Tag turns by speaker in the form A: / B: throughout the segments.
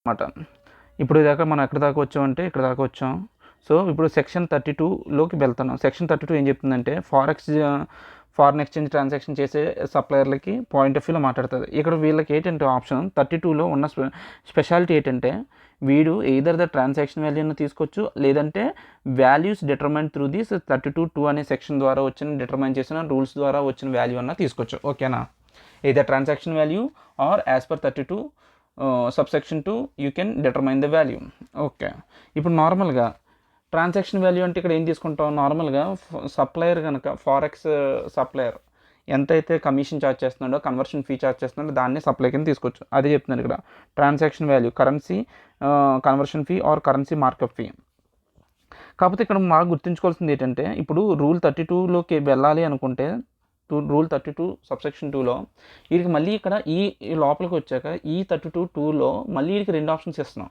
A: అనమాట. ఇప్పుడు దాకా మనం ఎక్కడి దాకా వచ్చామంటే ఇక్కడ దాకా వచ్చాం. సో ఇప్పుడు సెక్షన్ 32లోకి వెళ్తున్నాం. సెక్షన్ 32 ఏం చెప్తుందంటే ఫారెన్ ఎక్స్చేంజ్ ట్రాన్సాక్షన్ చేసే సప్లయర్లకి పాయింట్ ఆఫ్ వ్యూలో మాట్లాడుతుంది. ఇక్కడ వీళ్ళకి ఏంటంటే ఆప్షన్ 32లో ఉన్న స్పెషాలిటీ ఏంటంటే వీడు ఎయిదర్ ద ట్రాన్సాక్షన్ వాల్యూని తీసుకోవచ్చు, లేదంటే వాల్యూస్ డిటర్మైన్ త్రూ దిస్ 32(2) అనే సెక్షన్ ద్వారా వచ్చిన డిటర్మైన్ చేసిన రూల్స్ ద్వారా వచ్చిన వాల్యూ అన్న తీసుకోవచ్చు. ఓకేనా? Either transaction value or as per 32 subsection 2 you can determine the value. Okay, ఇప్పుడు నార్మల్గా ట్రాన్సాక్షన్ వాల్యూ అంటే ఇక్కడ ఏం తీసుకుంటాం, నార్మల్గా సప్లయర్ కనుక ఫారెక్స్ సప్లయర్ ఎంతైతే కమిషన్ ఛార్జ్ చేస్తున్నాడో, కన్వర్షన్ ఫీ ఛార్జ్ చేస్తున్నాడో దాన్ని సప్లై కింద తీసుకోవచ్చు. అదే చెప్తున్నాను ఇక్కడ. Transaction value currency conversion fee or currency markup fee. కాకపోతే ఇక్కడ బాగా గుర్తుంచుకోవాల్సింది ఏంటంటే ఇప్పుడు రూల్ 32లోకి వెళ్ళాలి అనుకుంటే రూల్ 32 సబ్సెక్షన్ 2లో వీడికి మళ్ళీ ఇక్కడ ఈ లోపలికి వచ్చాక ఈ 32(2)లో మళ్ళీ వీడికి 2 ఆప్షన్స్ ఇస్తున్నాం.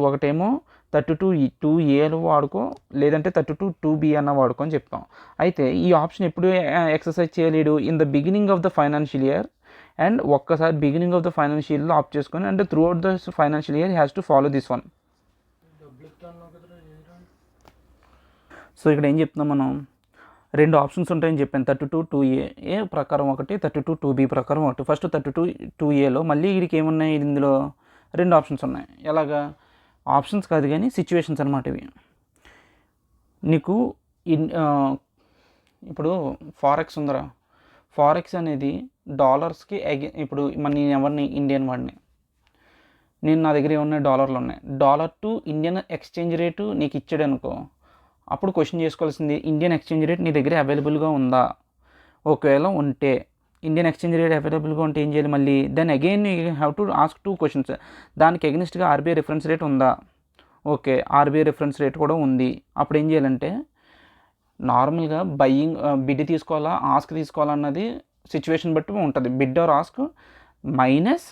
A: ఒకటేమో 32(2)A వాడుకో, లేదంటే 32(2)B అన్న వాడుకో అని చెప్తాం. అయితే ఈ ఆప్షన్ ఎప్పుడు ఎక్సర్సైజ్ చేయలేడు, in the beginning of the financial year, and ఒక్కసారి బిగినింగ్ ఆఫ్ ద ఫైనాన్షియల్ ఇయర్లో ఆప్ట్ చేసుకొని and through out the financial year has to follow this one. So ఇక్కడ ఏం చెప్తున్నాం మనం, 2 ఆప్షన్స్ ఉంటాయని చెప్పాను. 32(2)A ప్రకారం ఒకటి, 32(2)B ప్రకారం ఒకటి. ఫస్ట్ 32(2)Aలో మళ్ళీ వీడికి ఏమున్నాయి, ఇందులో 2 ఆప్షన్స్ ఉన్నాయి. ఎలాగా? ఆప్షన్స్ కాదు కానీ సిచ్యువేషన్స్ అనమాట ఇవి. నీకు ఇప్పుడు ఫారెక్స్ ఉందిరా, ఫారెక్స్ అనేది డాలర్స్కి ఇప్పుడు నేను ఎవరిని, ఇండియన్ వాడిని, నా దగ్గర ఏమున్నాయి, డాలర్లు ఉన్నాయి. Dollar to Indian exchange rate నీకు ఇచ్చాడు అనుకో, అప్పుడు క్వశ్చన్ చేసుకోవాల్సింది ఇండియన్ ఎక్స్చేంజ్ రేట్ నీ దగ్గర అవైలబుల్గా ఉందా. ఒకవేళ ఉంటే ఇండియన్ ఎక్స్చేంజ్ రేట్ అవైలబుల్గా ఉంటే ఏం చేయాలి, మళ్ళీ then again you have to ask 2 questions. దానికి ఎగనిస్ట్గా ఆర్బీఐ రిఫరెన్స్ రేట్ ఉందా? ఓకే, ఆర్బీఐ రిఫరెన్స్ రేట్ కూడా ఉంది. అప్పుడు ఏం చేయాలంటే నార్మల్గా బిడ్ తీసుకోవాలా ఆస్క్ తీసుకోవాలా అన్నది సిచ్యువేషన్ బట్టి ఉంటుంది. Bid or ask minus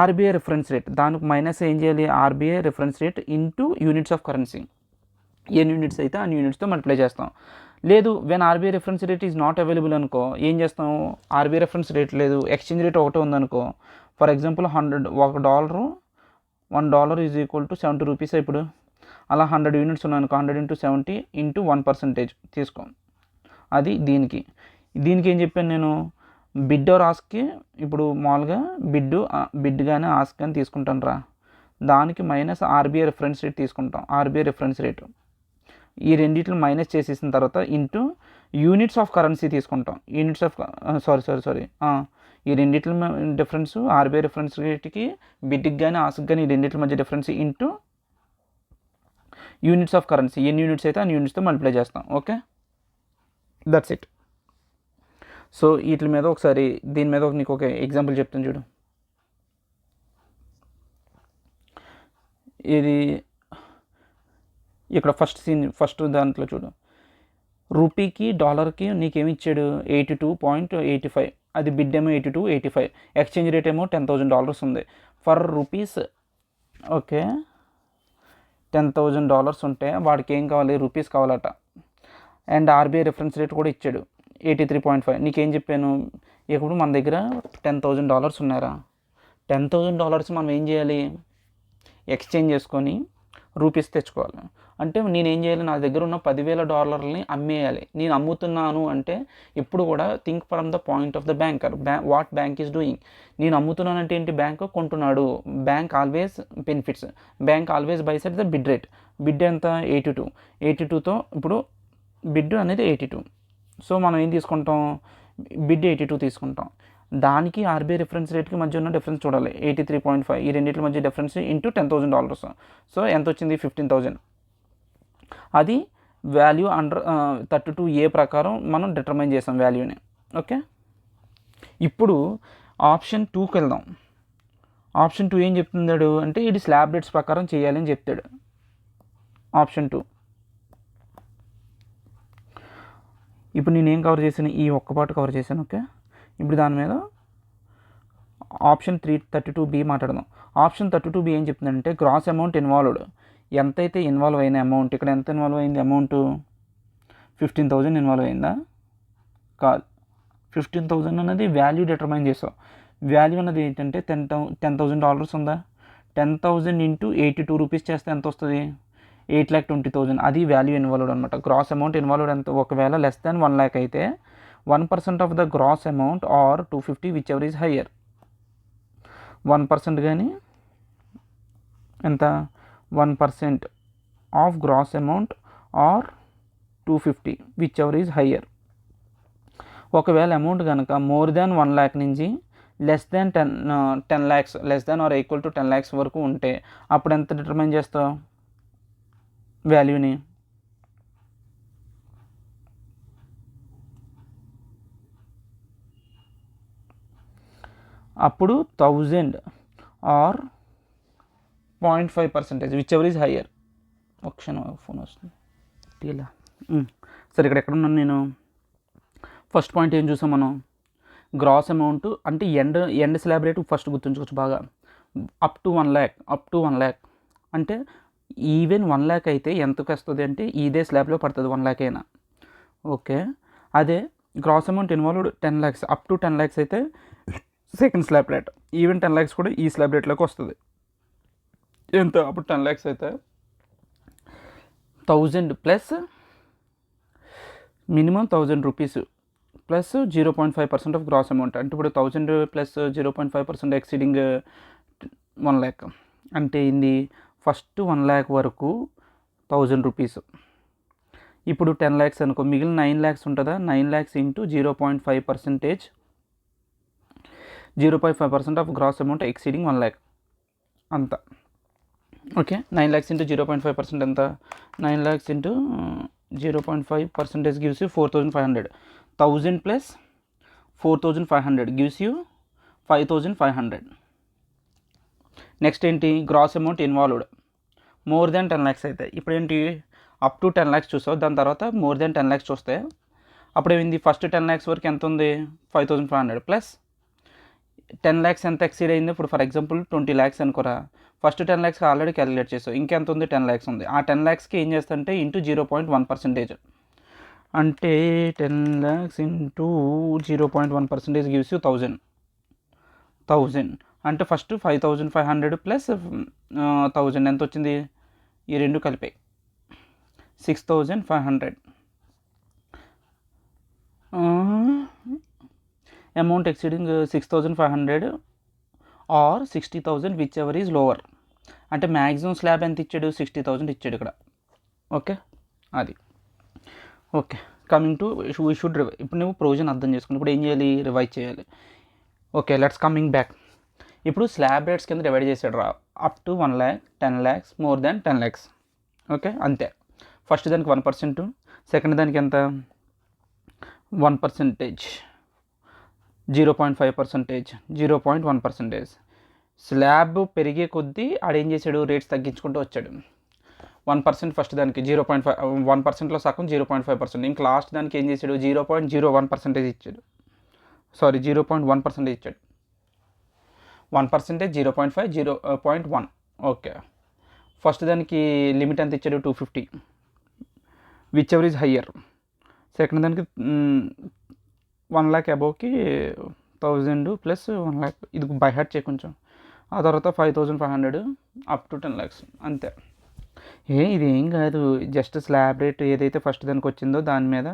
A: RBI reference rate, దానికి మైనస్ ఏం చేయాలి, RBI reference rate into units of currency. ఎన్ని యూనిట్స్ అయితే అన్ని యూనిట్స్తో మల్టిప్లై చేస్తాం. లేదు when RBI reference rate is not available అనుకో, ఏం చేస్తాం, ఆర్బీఐ రిఫరెన్స్ రేట్ లేదు, ఎక్స్చేంజ్ రేట్ ఒకటే ఉందనుకో, for example $1 is equal to 70 rupees. ఇప్పుడు అలా 100 యూనిట్స్ ఉన్నాయనుకో, 100 × 70 × 1% తీసుకో. అది దీనికి ఏం చెప్పాను నేను, బిడ్ ఆర్ ఆస్క్కి ఇప్పుడు మామూలుగా బిడ్ కానీ ఆస్క్ కానీ తీసుకుంటాను రా, దానికి మైనస్ ఆర్బీఐ రిఫరెన్స్ రేట్ తీసుకుంటాం. ఆర్బీఐ రిఫరెన్స్ రేటు ఈ రెండింటిని మైనస్ చేసేసిన తర్వాత ఇంటూ యూనిట్స్ ఆఫ్ కరెన్సీ తీసుకుంటాం. యూనిట్స్ ఆఫ్ సారీ ఈ రెండింటి డిఫరెన్స్ ఆర్బీఐ రిఫరెన్స్ రేట్కి బిడ్కి కానీ ఆస్క్ కానీ ఈ రెండింటి మధ్య difference into units of currency. ఎన్ని యూనిట్స్ అయితే అన్ని యూనిట్స్తో మల్టిప్లై చేస్తాం. Okay, that's it. సో వీటి మీద ఒకసారి దీని మీద నీకు ఒక ఎగ్జాంపుల్ చెప్తాను చూడు. ఇది ఇక్కడ ఫస్ట్ దాంట్లో చూడు, రూపీకి డాలర్కి నీకేమి ఇచ్చాడు, 82.85. అది బిడ్ ఏమో 82.85. ఎక్స్చేంజ్ రేట్ ఏమో $10,000 ఉంది. ఫర్ రూపీస్ ఓకే, $10,000 ఉంటే వాడికి ఏం కావాలి, రూపీస్ కావాలట. అండ్ ఆర్బీఐ రిఫరెన్స్ రేట్ కూడా ఇచ్చాడు 83.5. నీకేం చెప్పాను, ఇప్పుడు మన దగ్గర $10,000 ఉన్నారా, $10,000 మనం ఏం చేయాలి, ఎక్స్చేంజ్ చేసుకొని రూపీస్ తెచ్చుకోవాలి. అంటే నేనేం చేయాలి, నా దగ్గర ఉన్న $10,000 అమ్మేయాలి. నేను అమ్ముతున్నాను అంటే ఇప్పుడు కూడా think from the point of the banker. What bank is doing. నేను అమ్ముతున్నాను అంటే ఏంటి, బ్యాంక్ కొంటున్నాడు. Bank always benefits, bank always buys at the bid rate. Bid ఎంత, 82తో ఇప్పుడు బిడ్ అనేది 82. సో మనం ఏం తీసుకుంటాం, బిడ్ 82 తీసుకుంటాం. దానికి ఆర్బీఐ రిఫరెన్స్ రేట్కి మధ్య ఉన్న డిఫరెన్స్ చూడాలి, 83.5. ఈ రెండింటి మధ్య డిఫరెన్స్ ఇంటూ $10,000. సో ఎంత వచ్చింది, 15,000. అది వాల్యూ అండర్ 32A ప్రకారం మనం డిటర్మైన్ చేసాం వాల్యూని. ఓకే, ఇప్పుడు ఆప్షన్ 2కి వెళ్దాం. ఆప్షన్ 2 ఏం చెప్తున్నాడు అంటే ఇది స్లాబ్ రేట్స్ ప్రకారం చేయాలని చెప్తాడు. ఆప్షన్ 2 ఇప్పుడు నేనేం కవర్ చేశాను, ఈ ఒక్క పార్ట్ కవర్ చేశాను. ఓకే, ఇప్పుడు దాని మీద ఆప్షన్ 32B మాట్లాడదాం. ఆప్షన్ 32B ఏం చెప్తుందంటే గ్రాస్ అమౌంట్ ఇన్వాల్వ్డ్, ఎంతైతే ఇన్వాల్వ్ అయిన అమౌంట్, ఇక్కడ ఎంత ఇన్వాల్వ్ అయింది అమౌంట్, 15,000 ఇన్వాల్వ్ అయిందా, కాదు, 15,000 అనేది వాల్యూ డిటర్మైన్ చేసావు. వాల్యూ అన్నది ఏంటంటే $10,000 ఉందా, 10,000 ఇంటూ 82 రూపీస్ చేస్తే ఎంత వస్తుంది? 8,20,000. అది వాల్యూ ఇన్వాల్వ్డ్ అనమాట. గ్రాస్ అమౌంట్ ఇన్వాల్వ్డ్ ఎంత? ఒకవేళ లెస్ దాన్ 1 lakh అయితే 1% of the gross amount or 250 whichever is higher. 1% కానీ ఎంత? 1% of gross amount or 250 whichever is higher. ఒకవేళ అమౌంట్ కనుక మోర్ దాన్ 1 lakh నుంచి less than 10 lakhs, less than or equal to 10 lakhs వరకు ఉంటే అప్పుడు ఎంత డిటర్మైన్ చేస్తావు వాల్యూని? అప్పుడు 1000 or 0.5% whichever is higher. ఒక క్షణం ఫోన్ వస్తుంది ఇలా. సరే, ఎక్కడ ఉన్నాను నేను? ఫస్ట్ పాయింట్ ఏం చూసాం మనం? గ్రాస్ అమౌంట్ అంటే ఎండ్ స్లాబ్ రేటు ఫస్ట్ గుర్తుంచుకోవచ్చు బాగా. అప్ టు 1 lakh అంటే ఈవెన్ 1 lakh అయితే ఎంతకు వస్తుంది అంటే ఇదే స్లాబ్లో పడుతుంది 1 lakh అయినా. ఓకే, అదే gross amount involved 10 lakhs, up to 10 lakhs అయితే second slab rate. Even 10 lakhs కూడా ఈ స్లాబ్ రేట్లోకి వస్తుంది. ఎంత? అప్పుడు 10 lakhs అయితే 1000 plus minimum 1000 rupees plus 0.5% of gross amount. అంటే ఇప్పుడు 1000 ప్లస్ 0.5% ఎక్సీడింగ్ 1 lakh అంటే ఇది ఫస్ట్ 1 lakh వరకు 1000 రూపీస్. ఇప్పుడు 10 lakhs అనుకో, మిగిలిన 9 lakhs ఉంటుందా? 9 lakhs into 0.5% of gross amount exceeding 1 lakh అంత. ఓకే, 9 lakhs ఇంటూ 0.5% ఎంత? 9 lakhs into 0.5% gives you 4,500. 1000 plus 4,500 gives you 5,500. Next ఏంటి? Gross amount involved more than 10 lakhs అయితే. ఇప్పుడు ఏంటి? అప్ టు 10 lakhs చూసావు, దాని తర్వాత మోర్ దాన్ 10 lakhs చూస్తే అప్పుడు ఏమైంది? ఫస్ట్ 10 lakhs వరకు ఎంత ఉంది? 5,500 ప్లస్ 10 lakhs ఎంత ఎక్సీడ్ అయింది? ఇప్పుడు ఫర్ ఎగ్జాంపుల్ 20 lakhs అనుకోరా. ఫస్ట్ 10 lakhs ఆల్రెడీ క్యాలిక్యులేట్ చేసావు, ఇంకెంత ఉంది? 10 lakhs ఉంది. ఆ 10 lakhsకి ఏం చేస్తుంటే ఇంటూ 0.1% అంటే 10 lakhs ఇంటూ 0.1% గివ్స్ యూ 1000 అంటే ఫస్ట్ 5,500 ప్లస్ 1000 ఎంత వచ్చింది? ఈ రెండు కలిపాయి 6,500. Amount exceeding 6,500 or 60,000 whichever is lower. అంటే మ్యాక్సిమం స్లాబ్ ఎంత ఇచ్చాడు? 60,000 ఇచ్చాడు ఇక్కడ. ఓకే, అది okay. Coming to we should ఇప్పుడు నువ్వు ప్రొవిజన్ అర్థం చేసుకుని ఇప్పుడు ఏం చేయాలి? రివైజ్ చేయాలి. Okay, let's coming back. ఇప్పుడు స్లాబ్ రేట్స్ కింద డివైడ్ చేసాడు రా. Up to 1 lakh, 10 lakhs, more than 10 lakhs. Okay, అంతే. ఫస్ట్ దానికి 1%, సెకండ్ దానికి ఎంత? 1%, 0.5%, 0.1%. స్లాబ్ పెరిగే కొద్దీ ఆడేం చేశాడు? రేట్స్ తగ్గించుకుంటూ వచ్చాడు. 1% ఫస్ట్ దానికి 0.5, 1%లో సగం 0.5%. ఇంక లాస్ట్ దానికి ఏం చేశాడు? 0.01% ఇచ్చాడు. సారీ, 0.1% ఇచ్చాడు. 1%, 0.5, 0.1. ఓకే, ఫస్ట్ దానికి లిమిట్ ఎంత ఇచ్చాడు? 250 whichever is higher. Second దానికి 1 lakh అబోవ్కి 1000 ప్లస్ 1 lakh, ఇది బై హార్ట్ చేయి కొంచెం. ఆ తర్వాత 5,500 అప్ టు 10 lakhs అంతే. ఇది ఏం కాదు, జస్ట్ స్లాబ్ రేట్ ఏదైతే ఫస్ట్ దానికి వచ్చిందో దాని మీద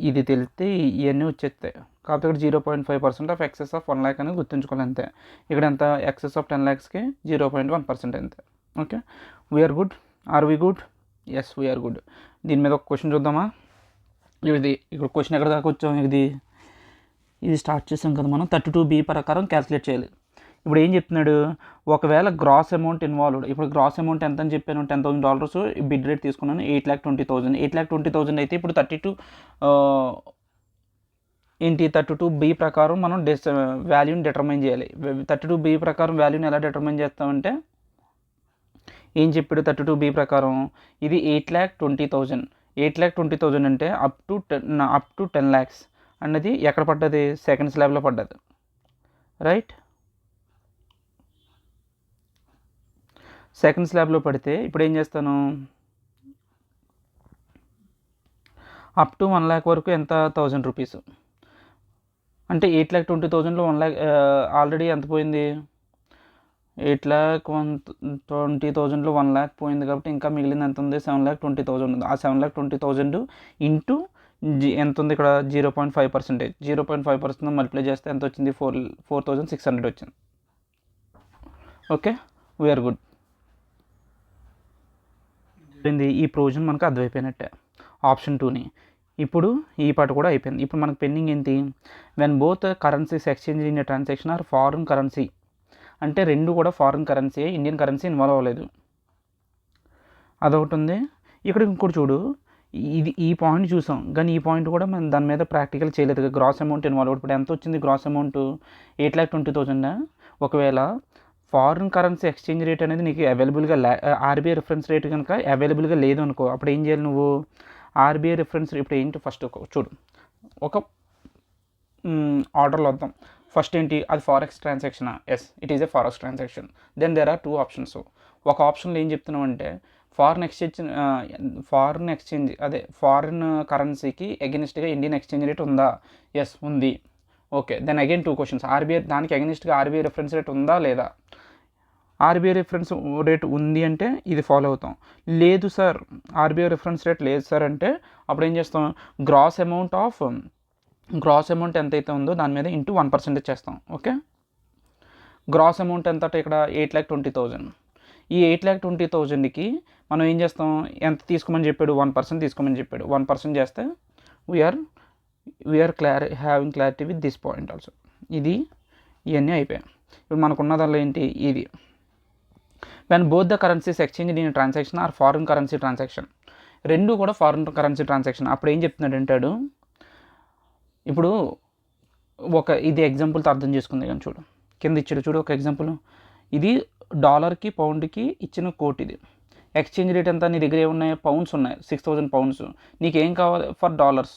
A: ఇది తెలిస్తే ఇవన్నీ వచ్చేస్తాయి. కాకపోతే ఇక్కడ 0.5% ఆఫ్ ఎక్సెస్ ఆఫ్ 1 lakh అని గుర్తుంచుకోవాలి అంతే. ఇక్కడ ఎంత? ఎక్సెస్ ఆఫ్ 10 lakhsకి 0.1% అంతే. Okay, we are good. Are we good? Yes, we are good. దీని మీద ఒక క్వశ్చన్ చూద్దామా? ఇది ఇక్కడ క్వశ్చన్ ఎక్కడ దాకా వచ్చాం? ఇది స్టార్ట్ చేసాం కదా మనం. 32B ప్రకారం క్యాల్కులేట్ చేయాలి. ఇప్పుడు ఏం చెప్తున్నాడు? ఒకవేళ గ్రాస్ అమౌంట్ ఇన్వాల్వ్డ్, ఇప్పుడు గ్రాస్ అమౌంట్ ఎంత అని చెప్పాను? $10,000 బిడ్ రేట్ తీసుకున్నాను. 8,20,000. 8,20,000 అయితే ఇప్పుడు 32B ప్రకారం మనం వాల్యూని డిటర్మైన్ చేయాలి. 32B ప్రకారం వాల్యూని ఎలా డిటర్మైన్ చేస్తామంటే ఏం చెప్పాడు? 32B ప్రకారం ఇది 8,20,000. 8,20,000 అంటే అప్ టు 10 lakhs అన్నది ఎక్కడ పడ్డది? సెకండ్ స్లాబ్లో పడ్డది, రైట్? సెకండ్ స్లాబ్లో పడితే ఇప్పుడు ఏం చేస్తాను? అప్ టు 1 lakh వరకు ఎంత? 1000 రూపీస్. అంటే 8,20,000లో 1 lakh ఆల్రెడీ ఎంత పోయింది? 8,20,000లో 1,00,000 పోయింది కాబట్టి ఇంకా మిగిలింది ఎంత ఉంది? 7,20,000 ఉంది. ఆ 7,20,000 ఇంటూ ఎంత ఉంది ఇక్కడ? 0.5%. 0.5% మల్టిప్లై చేస్తే ఎంత వచ్చింది? 4,600 వచ్చింది. Okay, we are good. ఈ ప్రొవిజన్ మనకు అర్థమైపోయినట్టే ఆప్షన్ 2ని. ఇప్పుడు ఈ పార్ట్ కూడా అయిపోయింది. ఇప్పుడు మనకు పెండింగ్ ఏంటి? When both currencies exchange in a transaction are foreign currency, అంటే రెండు కూడా foreign currency, Indian currency involve అవ్వలేదు. అదొకటి ఉంది. ఇక్కడ ఇంకోటి చూడు, ఈ పాయింట్ చూసాం కానీ ఈ పాయింట్ కూడా మనం దాని మీద ప్రాక్టికల్ చేయలేదు. Gross amount involve. ఇప్పుడు ఎంత వచ్చింది గ్రాస్ అమౌంట్? 8,20,000. ఒకవేళ ఫారిన్ కరెన్సీ ఎక్స్చేంజ్ రేట్ అనేది నీకు అవైలబుల్గా ఆర్బీఐ రిఫరెన్స్ రేట్ కనుక అవైలబుల్గా లేదు అనుకో, అప్పుడు ఏం చేయాలి నువ్వు? ఆర్బీఐ రిఫరెన్స్ ఇప్పుడు ఏంటి? ఫస్ట్ చూడు, ఒక ఆర్డర్లో వద్దాం. ఫస్ట్ ఏంటి? అది ఫారెక్స్ ట్రాన్సాక్షనా? Yes, it is a forex transaction. Then there are 2 options. ఒక ఆప్షన్లో ఏం చెప్తున్నావు అంటే ఫారిన్ ఎక్స్చేంజ్ అదే ఫారిన్ కరెన్సీకి ఎగెనిస్ట్గా ఇండియన్ ఎక్స్చేంజ్ రేట్ ఉందా? ఎస్, ఉంది. Okay, then again 2 questions. RBI దానికి ఎగెనిస్ట్గా ఆర్బీఐ రిఫరెన్స్ రేట్ ఉందా లేదా? ఆర్బీఐ రిఫరెన్స్ రేట్ ఉంది అంటే ఇది ఫాలో అవుతాం. లేదు సార్, ఆర్బీఐ రిఫరెన్స్ రేట్ లేదు సార్ అంటే అప్పుడు ఏం చేస్తాం? గ్రాస్ అమౌంట్ ఎంతైతే ఉందో దాని మీద ఇంటూ 1% చేస్తాం. ఓకే, గ్రాస్ అమౌంట్ ఎంత అంటే ఇక్కడ 8,20,000. ఈ 8,20,000కి మనం ఏం చేస్తాం? ఎంత తీసుకోమని చెప్పాడు? 1% తీసుకోమని చెప్పాడు. 1% చేస్తే we are having clarity with this point also. ఇవన్నీ అయిపోయాయి. ఇప్పుడు మనకున్న దానిలో ఏంటి? ఇది when both the currencies exchange in transaction are foreign currency transaction, రెండు కూడా ఫారిన్ కరెన్సీ ట్రాన్సాక్షన్. అప్పుడు ఏం చెప్తున్నాడు అంటాడు? ఇప్పుడు ఇది ఎగ్జాంపుల్తో అర్థం చేసుకుంది కానీ చూడు, కింద ఇచ్చాడు చూడు ఒక ఎగ్జాంపుల్. ఇది డాలర్కి పౌండ్కి ఇచ్చిన కోట్. ఇది ఎక్స్చేంజ్ రేట్ ఎంత? నీ దగ్గర ఏమున్నాయి? పౌండ్స్ ఉన్నాయి, 6,000 పౌండ్స్. నీకేం కావాలి? ఫర్ డాలర్స్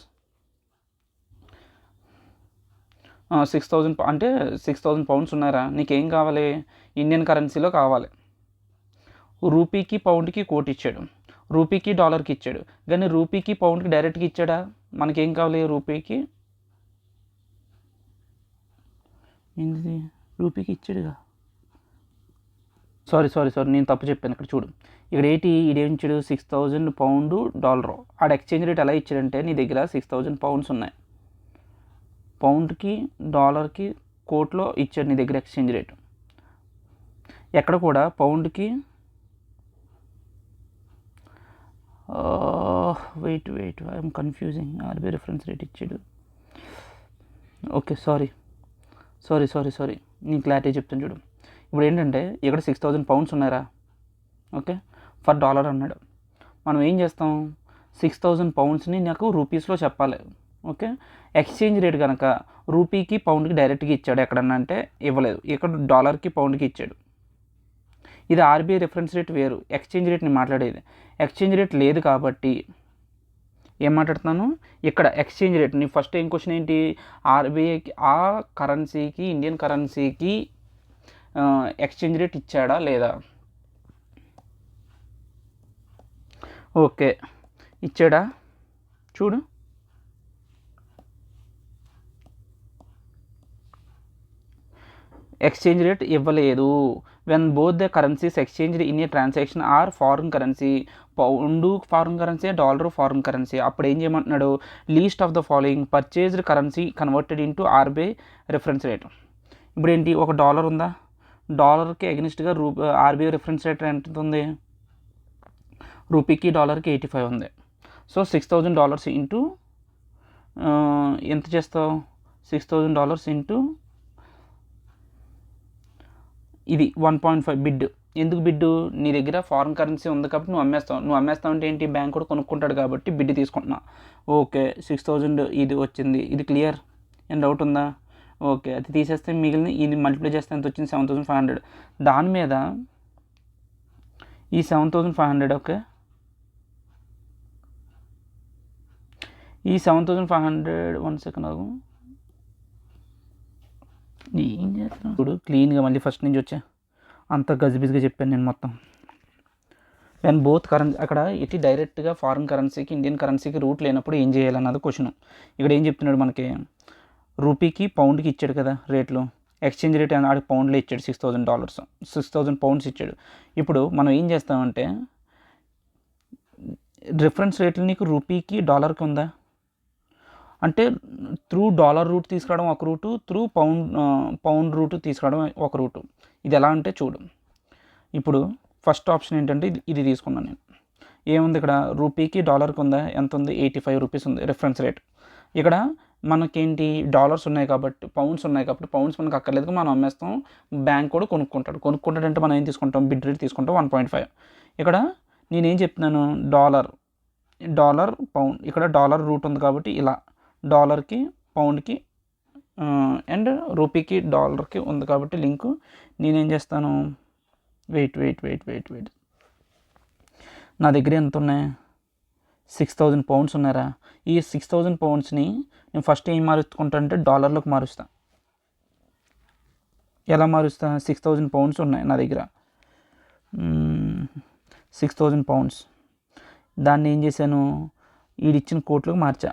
A: 6,000 అంటే 6,000 పౌండ్స్ ఉన్నారా? నీకేం కావాలి? ఇండియన్ కరెన్సీలో కావాలి. రూపీకి పౌండ్కి కోట్ ఇచ్చాడు, రూపీకి డాలర్కి ఇచ్చాడు. కానీ రూపీకి పౌండ్కి డైరెక్ట్గా ఇచ్చాడా? మనకేం కావాలి? రూపీకి ఇచ్చాడుగా. సారీ నేను తప్పు చెప్పాను. ఇక్కడ చూడు, ఇక్కడ ఇదేం ఇచ్చాడు? 6,000 పౌండ్ డాలర్. ఆడ ఎక్స్చేంజ్ రేట్ ఎలా ఇచ్చాడంటే నీ దగ్గర 6,000 పౌండ్స్ ఉన్నాయి, పౌండ్కి డాలర్కి కోట్లో ఇచ్చాడు నీ దగ్గర ఎక్స్చేంజ్ రేట్. ఎక్కడ కూడా పౌండ్కి wait I'm confusing. RBI reference rate ఇచ్చాడు. ఓకే, సారీ నేను క్లారిటీ చెప్తాను చూడు. ఇప్పుడు ఏంటంటే ఇక్కడ 6,000 పౌండ్స్ ఉన్నారా? ఓకే, ఫర్ డాలర్ అన్నాడు. మనం ఏం చేస్తాం? 6,000 పౌండ్స్ని నాకు రూపీస్లో చెప్పాలి. ఓకే, ఎక్స్చేంజ్ రేట్ కనుక రూపీకి పౌండ్కి డైరెక్ట్గా ఇచ్చాడు ఎక్కడన్నా అంటే ఇవ్వలేదు. ఇక్కడ డాలర్కి పౌండ్కి ఇచ్చాడు. ఇది ఆర్బీఐ రిఫరెన్స్ రేట్ వేరు, ఎక్స్చేంజ్ రేట్ని మాట్లాడేది. ఎక్స్చేంజ్ రేట్ లేదు కాబట్టి ఏం మాట్లాడుతున్నాను? ఇక్కడ ఎక్స్చేంజ్ రేట్. నీ ఫస్ట్ ఏం క్వశ్చన్ ఏంటి? ఆర్బీఐకి ఆ కరెన్సీకి ఇండియన్ కరెన్సీకి ఎక్స్చేంజ్ రేట్ ఇచ్చాడా లేదా? ఓకే, ఇచ్చాడా? చూడు, ఎక్స్చేంజ్ రేట్ ఇవ్వలేదు. When both the currencies exchanged in a transaction are foreign currency, pound foreign currency, dollar foreign currency. అప్పుడు ఏం చేయమంటున్నాడు? Least of the following purchased currency converted into RBI reference rate. ఇప్పుడు ఏంటి? ఒక dollar ఉందా? డాలర్కి అగెనిస్ట్గా ఆర్బీఐ రిఫరెన్స్ రేట్ ఎంత ఉంది? రూపీకి డాలర్కి 85 ఉంది. సో $6,000 ఇంటూ ఎంత చేస్తావు? $6,000 ఇంటూ ఇది 1.5 బిడ్. ఎందుకు బిడ్డు? నీ దగ్గర ఫారిన్ కరెన్సీ ఉంది కాబట్టి నువ్వు అమ్మేస్తావు అంటే ఏంటి? బ్యాంక్ కూడా కొనుక్కుంటాడు కాబట్టి బిడ్ తీసుకుంటున్నా. ఓకే, 6,000 ఇది వచ్చింది. ఇది క్లియర్? ఏం డౌట్ ఉందా? ఓకే, అది తీసేస్తే మిగిలిన ఇది మల్టిప్లై చేస్తే ఎంత వచ్చింది? 7,500. దాని మీద ఈ 7,500. ఓకే, ఈ 7,500 1 సెకండ్ ఆగు. ఏం చేస్తాను ఇప్పుడు క్లీన్గా మళ్ళీ ఫస్ట్ నుంచి వచ్చా. అంత గజిబిజిగా చెప్పాను నేను మొత్తం. వెన్ బోత్ కరెన్సీ, అక్కడ ఇటు డైరెక్ట్గా ఫారిన్ కరెన్సీకి ఇండియన్ కరెన్సీకి రూట్ లేనప్పుడు ఏం చేయాలన్నది క్వశ్చన్. ఇక్కడ ఏం చెప్తున్నాడు మనకి? రూపీకి పౌండ్కి ఇచ్చాడు కదా రేట్లు. ఎక్స్చేంజ్ రేట్ అని ఆడికి పౌండ్లో ఇచ్చాడు $6,000 £6,000 ఇచ్చాడు. ఇప్పుడు మనం ఏం చేస్తామంటే రిఫరెన్స్ రేట్లు నీకు రూపీకి డాలర్కి ఉందా అంటే త్రూ డాలర్ రూట్ తీసుకురావడం ఒక రూటు, త్రూ పౌండ్ రూట్ తీసుకురావడం ఒక రూటు. ఇది ఎలా అంటే చూడు, ఇప్పుడు ఫస్ట్ ఆప్షన్ ఏంటంటే ఇది తీసుకున్నాను నేను. ఏముంది ఇక్కడ రూపీకి డాలర్కి ఉందా, ఎంత ఉంది, ₹85 ఉంది రిఫరెన్స్ రేట్. ఇక్కడ మనకేంటి డాలర్స్ ఉన్నాయి కాబట్టి, పౌండ్స్ ఉన్నాయి కాబట్టి పౌండ్స్ మనకు అక్కర్లేదు, మనం అమ్మేస్తాం, బ్యాంక్ కూడా కొనుక్కుంటాడంటే మనం ఏం తీసుకుంటాం, బిడ్ రేట్ తీసుకుంటాం 1.5. ఇక్కడ నేనేం చెప్తున్నాను, డాలర్ పౌండ్, ఇక్కడ డాలర్ రూట్ ఉంది కాబట్టి ఇలా డాలర్కి పౌండ్కి అండ్ రూపీకి డాలర్కి ఉంది కాబట్టి లింకు నేనేం చేస్తాను, వెయిట్ నా దగ్గర ఎంత ఉన్నాయి, £6,000 ఉన్నారా. ఈ £6,000 నేను ఫస్ట్ ఏం మారుచుకుంటా అంటే డాలర్లోకి మారుస్తా. ఎలా మారుస్తా, £6,000 ఉన్నాయి నా దగ్గర, £6,000. దాన్ని ఏం చేశాను, ఈడిచ్చిన కోట్లోకి మార్చా,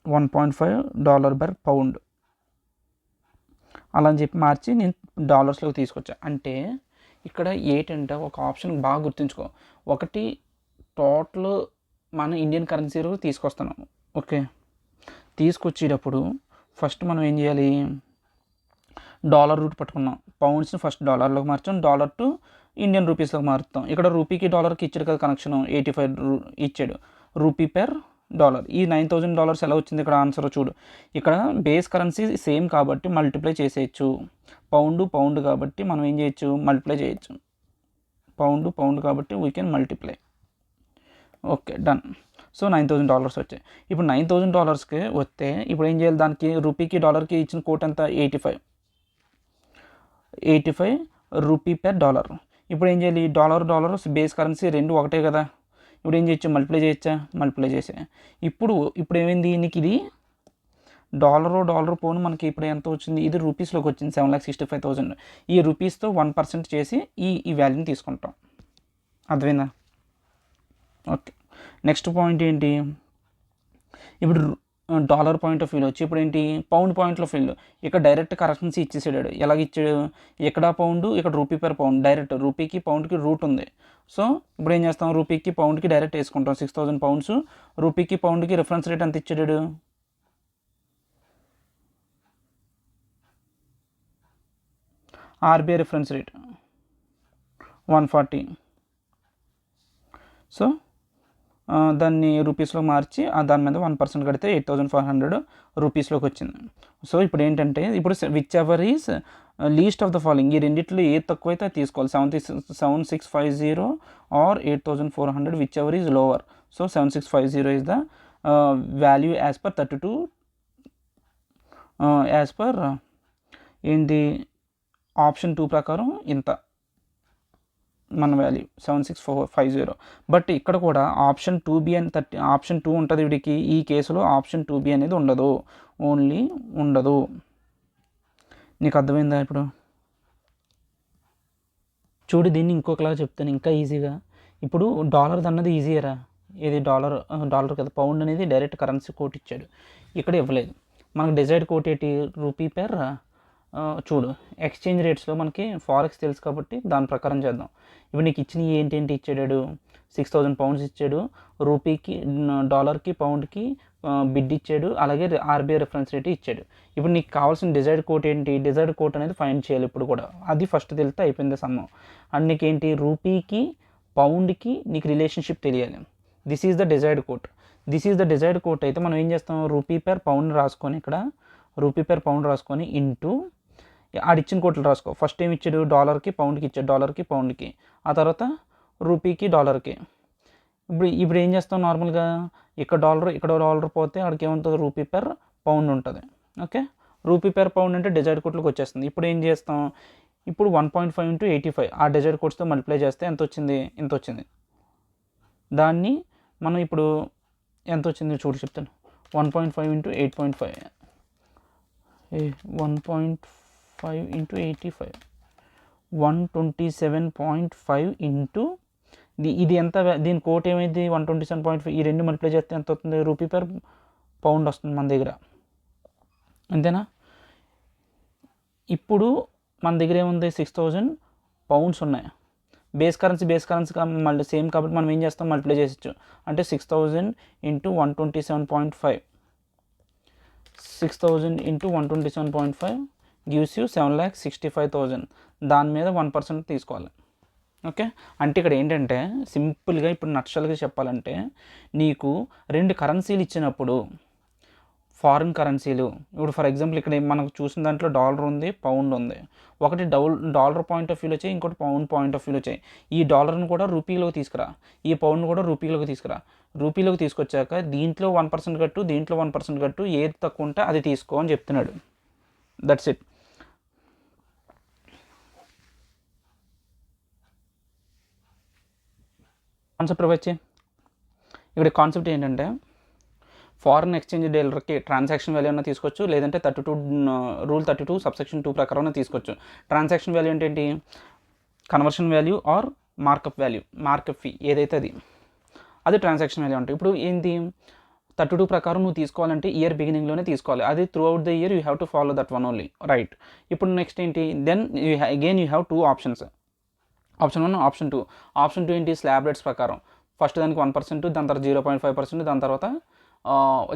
A: $1.5 per అలా అని చెప్పి మార్చి నేను డాలర్స్లోకి తీసుకొచ్చా. అంటే ఇక్కడ ఏంటంటే ఒక ఆప్షన్ బాగా గుర్తుంచుకో, ఒకటి టోటల్ మన ఇండియన్ కరెన్సీలో తీసుకొస్తున్నాము. ఓకే, తీసుకొచ్చేటప్పుడు ఫస్ట్ మనం ఏం చేయాలి, డాలర్ రూట్ పట్టుకున్నాం, పౌండ్స్ని ఫస్ట్ డాలర్లోకి మార్చాం, డాలర్ టు ఇండియన్ రూపీస్లోకి మారుతాం. ఇక్కడ రూపీకి డాలర్కి ఇచ్చాడు కదా కనెక్షన్, 85 ఇచ్చాడు రూపీ per డాలర్. ఈ $9,000 ఎలా వచ్చింది ఇక్కడ ఆన్సర్ చూడు. ఇక్కడ బేస్ కరెన్సీ సేమ్ కాబట్టి మల్టిప్లై చేసేయచ్చు, పౌండ్ కాబట్టి మనం ఏం చేయొచ్చు, మల్టిప్లై చేయొచ్చు, పౌండ్ కాబట్టి we can multiply. Okay, done. So $9,000 వచ్చాయి. ఇప్పుడు $9,000కి వస్తే ఇప్పుడు ఏం చేయాలి, దానికి రూపీకి డాలర్కి ఇచ్చిన కోట్ ఎంత, 85 రూపీ per డాలర్. ఇప్పుడు ఏం చేయాలి, డాలర్ బేస్ కరెన్సీ రెండు ఒకటే కదా, ఇప్పుడు ఏం చేయొచ్చు, మల్టిప్లై చేసా. ఇప్పుడు ఏమైంది, నీకు ఇది డాలర్ పోను మనకి ఇప్పుడు ఎంత వచ్చింది, ఇది రూపీస్లోకి వచ్చింది 7,65,000. ఈ రూపీస్తో 1% చేసి ఈ వాల్యూని తీసుకుంటాం, అర్థమైందా. ఓకే, నెక్స్ట్ పాయింట్ ఏంటి, ఇప్పుడు డాలర్ పాయింట్ ఆఫ్ వ్యూలో వచ్చి ఇప్పుడు ఏంటి, పౌండ్ పాయింట్ ఆఫ్ వ్యూలో ఇక్కడ డైరెక్ట్ కరెన్సీ ఇచ్చేసాడు. ఎలాగ ఇచ్చాడు, ఇక్కడ పౌండ్, ఇక్కడ రూపీ per పౌండ్, డైరెక్ట్ రూపీకి పౌండ్కి రూట్ ఉంది. సో ఇప్పుడు ఏం చేస్తాం, రూపీకి పౌండ్కి డైరెక్ట్ వేసుకుంటాం £6,000. రూపీకి పౌండ్కి రిఫరెన్స్ రేట్ ఎంత ఇచ్చాడు, ఆర్బీఐ రిఫరెన్స్ రేట్ 140. సో దాన్ని రూపీస్లో మార్చి దాని మీద 1% కడితే 8,500 రూపీస్లోకి వచ్చింది. సో ఇప్పుడు ఏంటంటే, ఇప్పుడు whichever is least of the following, ఈ రెండిట్లో ఏది తక్కువైతే అది తీసుకోవాలి, 7650 or 8,400, whichever is lower. So 7650 is the value as per 32, as per ఏంటి ఆప్షన్ 2 ప్రకారం ఇంత మన వాల్యూ 7650. బట్ ఇక్కడ కూడా ఆప్షన్ 2B అని ఆప్షన్ 2 ఉంటుంది వీడికి, ఈ కేసులో ఆప్షన్ 2B అనేది ఉండదు, ఉండదు. నీకు అర్థమైందా ఇప్పుడు చూడు, దీన్ని ఇంకొకలాగా చెప్తాను ఇంకా ఈజీగా. ఇప్పుడు డాలర్ అన్నది ఈజీయరా, ఇది డాలర్ కదా, పౌండ్ అనేది డైరెక్ట్ కరెన్సీ కోట్ ఇచ్చాడు, ఇక్కడ ఇవ్వలేదు. మనకు డిజైర్డ్ కోట్ ఏంటి, రూపీ per చూడు, ఎక్స్చేంజ్ రేట్స్లో మనకి ఫారెక్స్ తెలుసు కాబట్టి దాని ప్రకారం చేద్దాం. ఇప్పుడు నీకు ఇచ్చినవి ఏంటి ఇచ్చాడు, £6,000 ఇచ్చాడు, రూపీకి డాలర్కి పౌండ్కి బిడ్ ఇచ్చాడు, అలాగే ఆర్బీఐ రిఫరెన్స్ రేట్ ఇచ్చాడు. ఇప్పుడు నీకు కావాల్సిన డిజైర్డ్ కోట్ ఏంటి, డిజైర్డ్ కోట్ అనేది ఫైండ్ చేయాలి ఇప్పుడు కూడా, అది ఫస్ట్ తెలిస్తే అయిపోయింది సమ్మం. అండ్ నీకు ఏంటి, రూపీకి పౌండ్కి నీకు రిలేషన్షిప్ తెలియాలి, this is the desired quote. అయితే మనం ఏం చేస్తాం, రూపీ per పౌండ్ రాసుకొని, ఇక్కడ రూపీ per పౌండ్ రాసుకొని ఇంటూ ఆడిచ్చిన కోట్లు రాసుకో. ఫస్ట్ ఏమి ఇచ్చాడు, డాలర్కి పౌండ్కి ఇచ్చాడు, డాలర్కి పౌండ్కి, ఆ తర్వాత రూపీకి డాలర్కి. ఇప్పుడు ఏం చేస్తాం, నార్మల్గా ఇక్కడ డాలర్ పోతే ఆడికి ఏముంటుంది, రూపీ per పౌండ్ ఉంటుంది. ఓకే, రూపీ per పౌండ్ అంటే డిజైర్డ్ కోట్లోకి వచ్చేస్తుంది. ఇప్పుడు ఏం చేస్తాం, ఇప్పుడు 1.5 × 85 ఆ డిజైర్డ్ కోట్స్తో మల్టిప్లై చేస్తే ఎంత వచ్చింది, ఇంత వచ్చింది. దాన్ని మనం ఇప్పుడు ఎంత వచ్చింది చూడు చెప్తాను, 1.5 × 8.5, 1.5 × 85, 127.5 ఇంటూ ఇది ఎంత, దీని కోట్ ఏమైంది 127.5, ఈ రెండు మల్టిప్లై చేస్తే ఎంత అవుతుంది, రూపీ per పౌండ్ వస్తుంది మన దగ్గర, అంతేనా. ఇప్పుడు మన దగ్గర ఏముంది 6,000 పౌండ్స్ ఉన్నాయి. బేస్ కరెన్సీ మళ్ళీ సేమ్ కాబట్టి మనం ఏం చేస్తాం, మల్టిప్లై చేసచ్చు. అంటే 6,000 ఇంటూ 127.5 6,000 ఇంటూ 127.5 గివ్స్ యూ 7,65,000. దాని మీద 1% తీసుకోవాలి. ఓకే, అంటే ఇక్కడ ఏంటంటే సింపుల్గా ఇప్పుడు నక్షలుగా చెప్పాలంటే నీకు 2 కరెన్సీలు ఇచ్చినప్పుడు ఫారిన్ కరెన్సీలు, ఇప్పుడు ఫర్ ఎగ్జాంపుల్ ఇక్కడ మనకు చూసిన దాంట్లో డాలర్ ఉంది, పౌండ్ ఉంది. ఒకటి డాలర్ పాయింట్ ఆఫ్ వ్యూలో చేయి, ఇంకోటి పౌండ్ పాయింట్ ఆఫ్ వ్యూలో చేయి. ఈ డాలర్ని కూడా రూపీలోకి తీసుకురా, ఈ పౌండ్ని కూడా రూపీలోకి తీసుకురా. రూపీలోకి తీసుకొచ్చాక దీంట్లో 1% కట్టు, దీంట్లో 1% కట్టు, ఏది తక్కువ ఉంటే అది తీసుకో అని చెప్తున్నాడు. That's it. కాన్సెప్ట్ వచ్చి ఇక్కడ కాన్సెప్ట్ ఏంటంటే ఫారిన్ ఎక్స్చేంజ్ డీలర్కి ట్రాన్సాక్షన్ వాల్యూ అన్న తీసుకోవచ్చు, లేదంటే రూల్ 32 సబ్సెక్షన్ 2 ప్రకారం తీసుకోవచ్చు. ట్రాన్సాక్షన్ వాల్యూ అంటే ఏంటి, conversion value or markup fee ఏదైతే అది ట్రాన్సాక్షన్ వాల్యూ అంటే. ఇప్పుడు ఏంటి 32 ప్రకారం నువ్వు తీసుకోవాలంటే ఇయర్ బిగినింగ్లోనే తీసుకోవాలి. అది throughout the year you have to follow that one only, right. ఇప్పుడు నెక్స్ట్ ఏంటి, then again you have 2 options, option 1 option 2. Option 2 ఏంటి, స్లాబ్ రేట్స్ ప్రకారం. ఫస్ట్ దానికి 1%, దాని తర్వాత 0.5%, దాని తర్వాత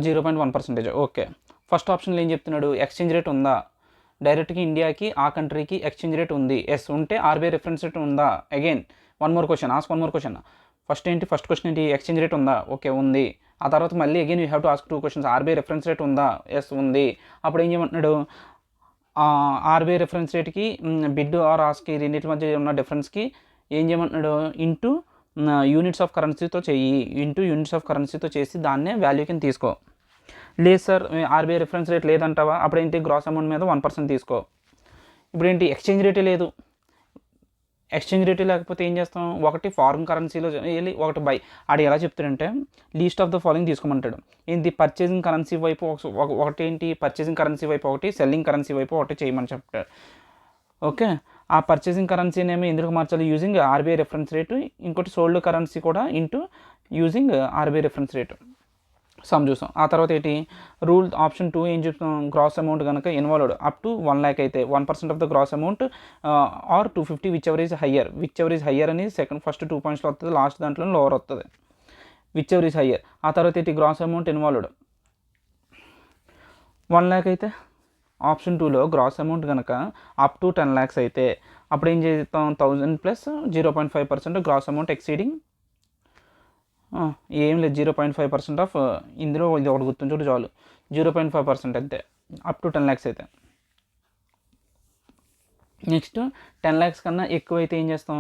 A: 0.1%. ఓకే, ఫస్ట్ ఆప్షన్లో ఏం చెప్తున్నాడు, ఎక్స్చేంజ్ రేట్ ఉందా, డైరెక్ట్గా ఇండియాకి ఆ కంట్రీకి ఎక్స్చేంజ్ రేట్ ఉంది, ఎస్ ఉంటే ఆర్బీఐ రిఫరెన్స్ రేట్ ఉందా. Again one more question. First question ఏంటి, ఎక్స్చేంజ్ రేట్ ఉందా, ఓకే ఉంది. ఆ తర్వాత మళ్ళీ again you have to ask 2 questions. RBI reference rate ఉందా, ఎస్ ఉంది. అప్పుడు ఏం చేయమంటున్నాడు, ఆర్బీఐ రిఫరెన్స్ రేట్కి బిడ్ ఆర్ ఆస్కి రెండింటి మధ్య ఉన్న డిఫరెన్స్కి ఏం చేయమంటున్నాడు, ఇంటూ యూనిట్స్ ఆఫ్ కరెన్సీతో చేసి దాన్నే వాల్యూ కింద తీసుకో. లేదు సార్ ఆర్బీఐ రిఫరెన్స్ రేట్ లేదంటావా, అప్పుడేంటి గ్రాస్ అమౌంట్ మీద 1% తీసుకో. ఇప్పుడేంటి ఎక్స్చేంజ్ రేటే లేదు, ఎక్స్చేంజ్ రేట్ లేకపోతే ఏం చేస్తాం, ఒకటి ఫారిన్ కరెన్సీలో వెళ్ళి ఒకటి బై. ఆడు ఎలా చెప్తాడంటే లీస్ట్ ఆఫ్ ద ఫాలోయింగ్ తీసుకోమంటాడు. ఏంటి, పర్చేసింగ్ కరెన్సీ వైపు ఒకటి ఏంటి, పర్చేసింగ్ కరెన్సీ వైపు ఒకటి, సెల్లింగ్ కరెన్సీ వైపు ఒకటి చేయమని చెప్తాడు. ఓకే, ఆ పర్చేసింగ్ కరెన్సీనేమో ఎందుకు మార్చాలి, యూజింగ్ ఆర్బీఐ రిఫరెన్స్ రేటు. ఇంకోటి సోల్డ్ కరెన్సీ కూడా using RBI reference rate. Sum చూసాం. ఆ తర్వాత ఏంటి, రూల్ ఆప్షన్ 2 ఏం చెప్తాం, గ్రాస్ అమౌంట్ కనుక ఇన్వాల్వ్డ్ అప్ టు 1 lakh అయితే 1% of the gross amount or 250 whichever is higher అని ఫస్ట్ 2 పాయింట్స్లో వస్తుంది, లాస్ట్ దాంట్లో లోవర్ వస్తుంది, విచ్ ఎవర్ ఈజ్ హయ్యర్. ఆ తర్వాత ఏంటి, గ్రాస్ అమౌంట్ ఇన్వాల్వ్డ్ 1 lakh అయితే ఆప్షన్ 2లో గ్రాస్ అమౌంట్ కనుక అప్ టు 10 lakhs అయితే అప్పుడు ఏం చేస్తాం, 1000 ప్లస్ 0.5% గ్రాస్ అమౌంట్ ఎక్సీడింగ్ ఏం లేదు 0.5% ఆఫ్ ఇందులో ఇది ఒకటి గుర్తుంచుకుంటే చాలు, 0.5% అంతే అప్ టు 10 lakhs అయితే. నెక్స్ట్ 10 lakhs కన్నా ఎక్కువైతే ఏం చేస్తాం,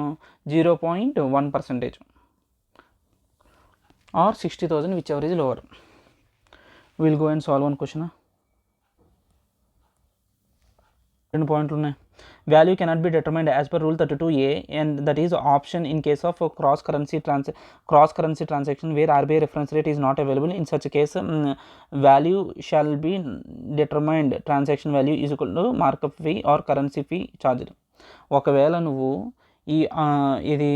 A: 0.1% or 60,000 whichever is lower. Will go and solve one question. 2 పాయింట్లు ఉన్నాయి. Value cannot be determined as per rule 32A and that is option in case of cross currency transaction where RBI reference rate is not available. In such case value shall be determined transaction value is equal to markup fee or currency fee charged. ఒకవేళ నువ్వు ఇది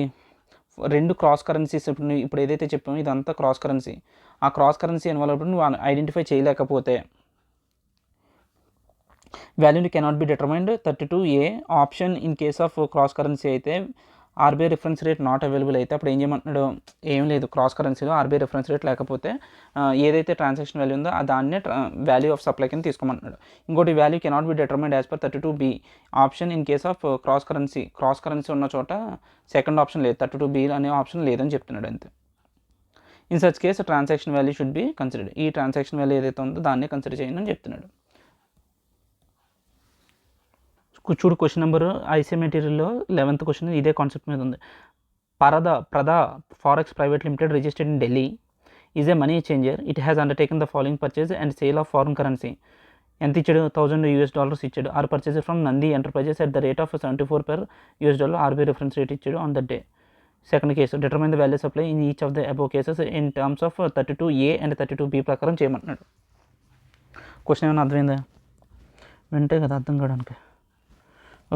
A: 2 cross currencies ఇప్పుడు ఏదైతే చెప్పామో ఇదంతా cross currency, ఆ cross currency involve నువ్వు identify చేయలేకపోతే వాల్యూని cannot be determined. 32A option in case of cross currency అయితే RBI reference rate not available అయితే అప్పుడు ఏం చేయమంటున్నాడు, ఏం లేదు క్రాస్ కరెన్సీలో ఆర్బీఐ రిఫరెన్స్ రేట్ లేకపోతే ఏదైతే ట్రాన్సాక్షన్ వాల్యూ ఉందో దాన్నే వాల్యూ ఆఫ్ సప్లై కింద తీసుకోమంటున్నాడు. ఇంకోటి value cannot be determined as per 32B option in case of cross currency ఉన్న చోట సెకండ్ ఆప్షన్ లేదు, 32B అనే ఆప్షన్ లేదని చెప్తున్నాడు అంతే. In such case transaction value should be considered. ఈ ట్రాన్సాక్షన్ వాల్యూ ఏదైతే ఉందో దాన్ని కన్సిడర్ చేయండి అని చెప్తున్నాడు. చూడు క్వశ్చన్ నెంబర్ ఐసీ మెటీరియల్లో 11th క్వశ్చన్ ఇదే కాన్సెప్ట్ మీద ఉంది. ప్రదా forex private limited registered in Delhi is a money changer. It has undertaken the following purchase and sale of foreign currency. ఎంత ఇచ్చాడు, $1,000 ఇచ్చాడు. Are purchase from Nandi enterprises at the rate of 74 per $. RBI reference rate ఇచ్చాడు on that day. Second case, determine the value supply in each of the above cases in terms of 32A and 32B ప్రకారం చేయమంటున్నాడు. Question ఏమైనా అర్థమైందా, వింటే కదా అర్థం కావడానికి.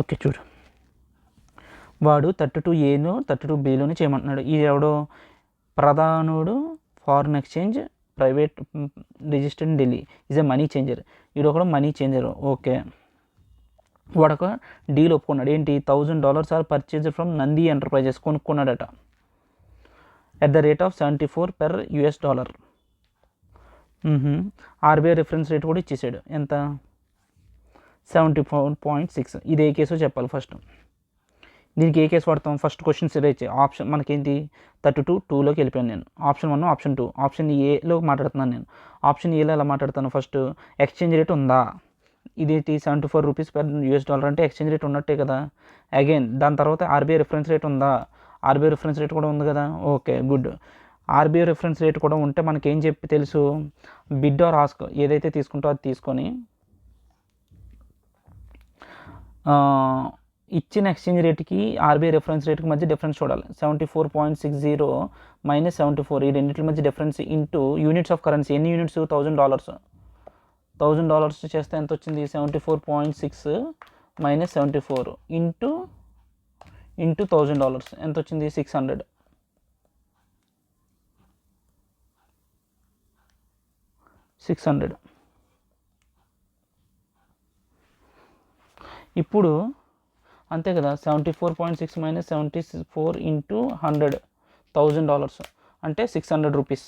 A: Okay చూడు, వాడు 32Aను 32Bలోని చేయమంటున్నాడు. ఇది ఎవడో ప్రధానుడు foreign exchange private registered in Delhi is a money changer. ఈడు ఒకడు మనీ చేంజర్. ఓకే వాడు ఒక డీల్ ఒప్పుకున్నాడు, ఏంటి $1000 are purchase from Nandi enterprises, కొనుక్కున్నాడట at the rate of 74 per US$. RBI reference rate కూడా ఇచ్చేసాడు, ఎంత 74.6. ఇది ఏ కేసో చెప్పాలి ఫస్ట్. దీనికి ఏ కేసు వాడతాం, ఫస్ట్ క్వశ్చన్స్ ఇచ్చే ఆప్షన్ మనకేంటి 32(2)లోకి వెళ్ళిపోయాను నేను. ఆప్షన్ 1, ఆప్షన్ 2, ఆప్షన్ ఏలో మాట్లాడుతున్నాను నేను. ఆప్షన్ ఏలో ఎలా మాట్లాడతాను, ఫస్ట్ ఎక్స్చేంజ్ రేట్ ఉందా, ఇదేంటి 74 రూపీస్ per US$, అంటే ఎక్స్చేంజ్ రేట్ ఉన్నట్టే కదా. అగైన్ దాని తర్వాత ఆర్బీఐ రిఫరెన్స్ రేట్ ఉందా, ఆర్బీఐ రిఫరెన్స్ రేట్ కూడా ఉంది కదా, okay good. RBI reference rate కూడా ఉంటే మనకేం చెప్పి తెలుసు, బిడ్ ఆర్ ఆస్క్ ఏదైతే తీసుకుంటో అది తీసుకొని ఇచ్చిన ఎక్స్చేంజ్ రేట్కి ఆర్బీఐ రిఫరెన్స్ రేట్కి మధ్య డిఫరెన్స్ చూడాలి. 74.60 మైనస్ 74, ఈ రెండింటి మధ్య difference into units of currency. ఎన్ని యూనిట్స్, $1000 చేస్తే ఎంత వచ్చింది, 74.6 మైనస్ 74 ఇంటూ $1000 ఎంత వచ్చింది, 600. ఇప్పుడు అంతే కదా, 74.6 మైనస్ 74 ఇంటూ 100, $1000 అంటే 600 రూపీస్.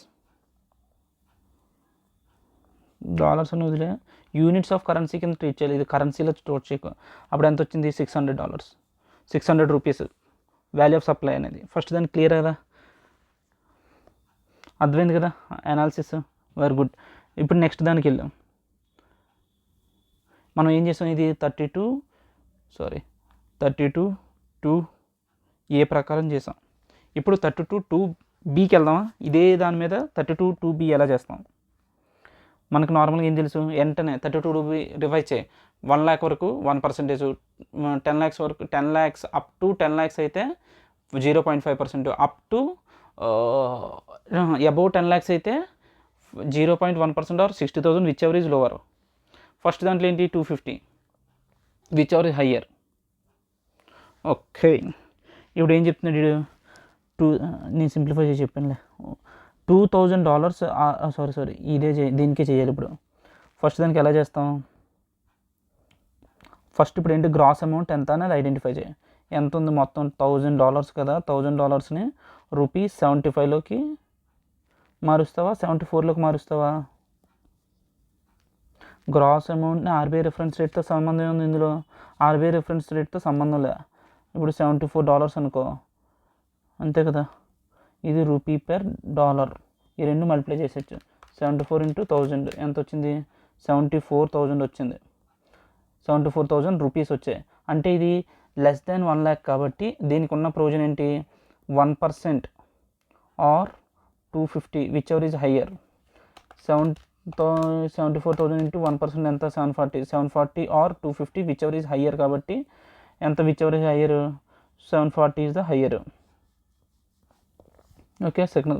A: డాలర్స్ అని వదిలే, యూనిట్స్ ఆఫ్ కరెన్సీ కింద ట్రీట్ చేయాలి, ఇది కరెన్సీలో స్టోర్ చేయకు. అప్పుడు ఎంత వచ్చింది, $600, 600 రూపీస్ వాల్యూ ఆఫ్ సప్లై అనేది. ఫస్ట్ దానికి క్లియర్ కదా, అర్థమైంది కదా అనాలిసిస్, వెరీ గుడ్. ఇప్పుడు నెక్స్ట్ దానికి వెళ్దాం. మనం ఏం చేసాం, ఇది 32(2)A ప్రకారం చేసాం. ఇప్పుడు 32(2)Bకి వెళ్దామా, ఇదే దాని మీద 32(2)B ఎలా చేస్తాం. మనకు నార్మల్గా ఏం తెలుసు, వెంటనే 32(2)B రివైజ్ చేయి. 1 lakh వరకు 1%, 10 lakhs వరకు 10 lakhs అప్ టు 10 lakhs అయితే 0.5%, అప్ టు అబౌవ్ 10 lakhs అయితే 0.1% or 60,000 whichever is lower. First దాంట్లో ఏంటి 250 whichever is higher. Okay, ఇప్పుడు ఏం చెప్తున్నాడు, నేను సింప్లిఫై చేసి చెప్పానులే. $2,000 సారీ ఇదే దీనికే చేయాలి. ఇప్పుడు ఫస్ట్ దానికి ఎలా చేస్తాం, ఫస్ట్ ఇప్పుడు ఏంటి గ్రాస్ అమౌంట్ ఎంత అనేది ఐడెంటిఫై చేయి. ఎంత ఉంది మొత్తం, $1,000 కదా, $1,000ని ₹75లోకి మారుస్తావా, 74లోకి మారుస్తావా. గ్రాస్ అమౌంట్ని ఆర్బీఐ రిఫరెన్స్ రేట్తో సంబంధం ఉంది, ఇందులో ఆర్బీఐ రిఫరెన్స్ రేట్తో సంబంధం లే. ఇప్పుడు $74 అనుకో, అంతే కదా, ఇది ₹/$, ఈ రెండు మల్టిప్లై చేసేచ్చు. 74 ఇంటూ 1000 ఎంత వచ్చింది, 74,000 వచ్చింది. 74,000 రూపీస్ వచ్చాయి. అంటే ఇది లెస్ దాన్ 1 lakh కాబట్టి దీనికి ఉన్న ప్రొవిజన్ ఏంటి, 1% or 250 whichever is higher. 74,000 into 1% ఎంత, 740 or 250 whichever is higher. కాబట్టి ఎంత whichever is higher, 740 is the higher. Okay, second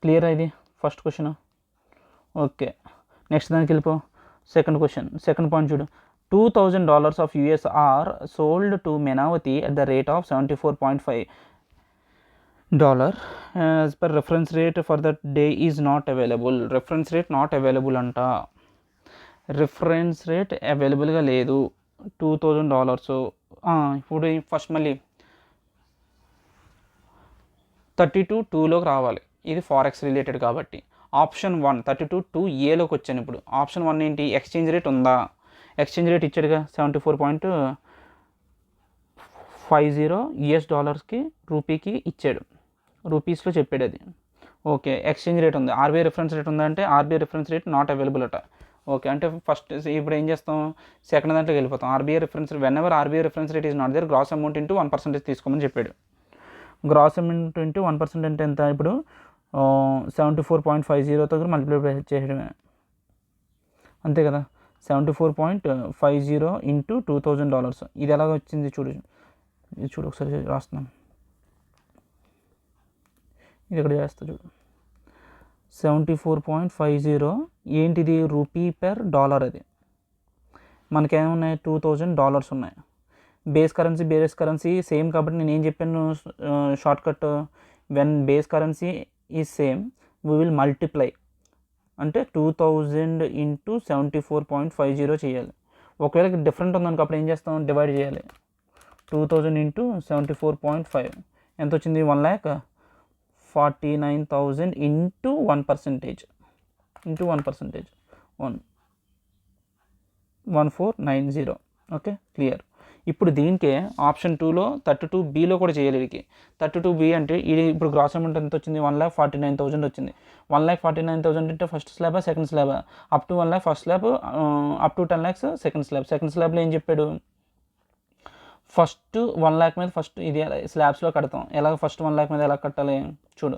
A: clear ఇది ఫస్ట్ క్వశ్చన్. ఓకే, నెక్స్ట్ దానికి వెళ్ళిపో. సెకండ్ క్వశ్చన్, సెకండ్ పాయింట్ చూడు. $2,000 of US are sold to Menavati at the rate of 74.5 as per reference rate for that day is not available. Reference rate not available అంట, reference rate అవైలబుల్గా లేదు. $2,000. ఇప్పుడు first మళ్ళీ 32(2)లోకి రావాలి. ఇది forex related కాబట్టి option 1 32(2)Aలోకి వచ్చాను. ఇప్పుడు ఆప్షన్ 1 ఏంటి, ఎక్స్చేంజ్ రేట్ ఉందా, ఎక్స్చేంజ్ రేట్ ఇచ్చాడుగా 74.50 US$కి రూపీకి ఇచ్చాడు, రూపీస్లో చెప్పాడు అది. ఓకే, ఎక్స్చేంజ్ రేట్ ఉంది, ఆర్బీఐ రిఫరెన్స్ రేట్ ఉందా అంటే RBI reference rate not available అట. ఓకే, అంటే ఫస్ట్ ఇప్పుడు ఏం చేస్తాం, సెకండ్ దాంట్లోకి వెళ్ళిపోతాం. RBI reference when ever RBI reference rate is not there, gross amount into 1% తీసుకోమని చెప్పాడు. గ్రాస్ అమౌంట్ ఇంటూ 1% అంటే ఎంత, ఇప్పుడు 74.50తో మల్టిప్లై చేయడమే, అంతే కదా. 74.50 ఇంటూ $2,000 ఇది ఎలాగ వచ్చింది చూడు, ఇది చూడు ఒకసారి రాస్తున్నాను, ఇది ఇక్కడ చేస్తా చూడు. 74.50 ఏంటిది, ₹/$. అది మనకేమున్నాయి, $2,000 ఉన్నాయి. బేస్ కరెన్సీ సేమ్ కాబట్టి నేను ఏం చెప్పాను shortcut, when base currency is same we will multiply, అంటే 2000 ఇంటూ 74.50 చేయాలి. ఒకవేళ డిఫరెంట్ ఉందనుకో అప్పుడు ఏం చేస్తాం, డివైడ్ చేయాలి. 2000 ఇంటూ 74.5 ఎంత వచ్చింది, 1,49,000 ఇంటూ 1%, 1490. Okay, clear. ఇప్పుడు దీనికే ఆప్షన్ 2లో 32Bలో కూడా చేయాలి. వీడికి 32B అంటే ఇది ఇప్పుడు గ్రాస్ అమౌంట్ ఎంత వచ్చింది, 1,49,000 వచ్చింది. 1,49,000 అంటే ఫస్ట్ స్లాబా సెకండ్ స్లాబా, up to 1 lakh first slab, up to 10 lakhs second slab. Second స్లాబ్లో ఏం చెప్పాడు, ఫస్ట్ 1 lakh మీద ఫస్ట్ ఇది స్లాబ్స్లో కడతాం. ఎలాగ ఫస్ట్ 1 lakh మీద ఎలా కట్టాలి చూడు.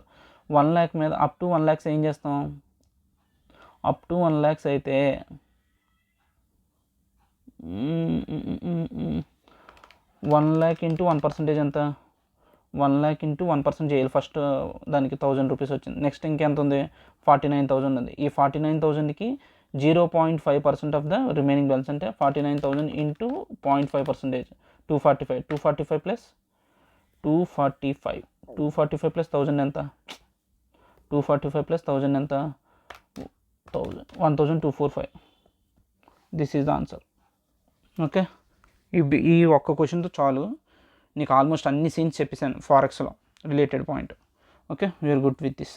A: 1 lakh మీద అప్ టు 1 lakhs ఏం చేస్తాం, అప్ టు 1 lakhs అయితే 1 lakh ఇంటూ 1% ఎంత, 1 lakh ఇంటూ 1% చేయాలి. ఫస్ట్ దానికి 1,000 రూపీస్ వచ్చింది. నెక్స్ట్ ఇంకెంత ఉంది, 49,000 ఉంది. ఈ 49,000కి 0.5% ఆఫ్ ద రిమైనింగ్ బ్యాలెన్స్ అంటే 49,000 ఇంటూ 0.5%, 245. 245 ప్లస్ 245 ప్లస్ 1,000 ఎంత, 245 ప్లస్ 1,000 ఎంత, 1,245. This is the answer. Okay, ఈ ఒక్క క్వశ్చన్తో చాలు, నీకు ఆల్మోస్ట్ అన్ని సీన్స్ చెప్పేసాను ఫారెక్స్లో related point. Okay, we are good with this.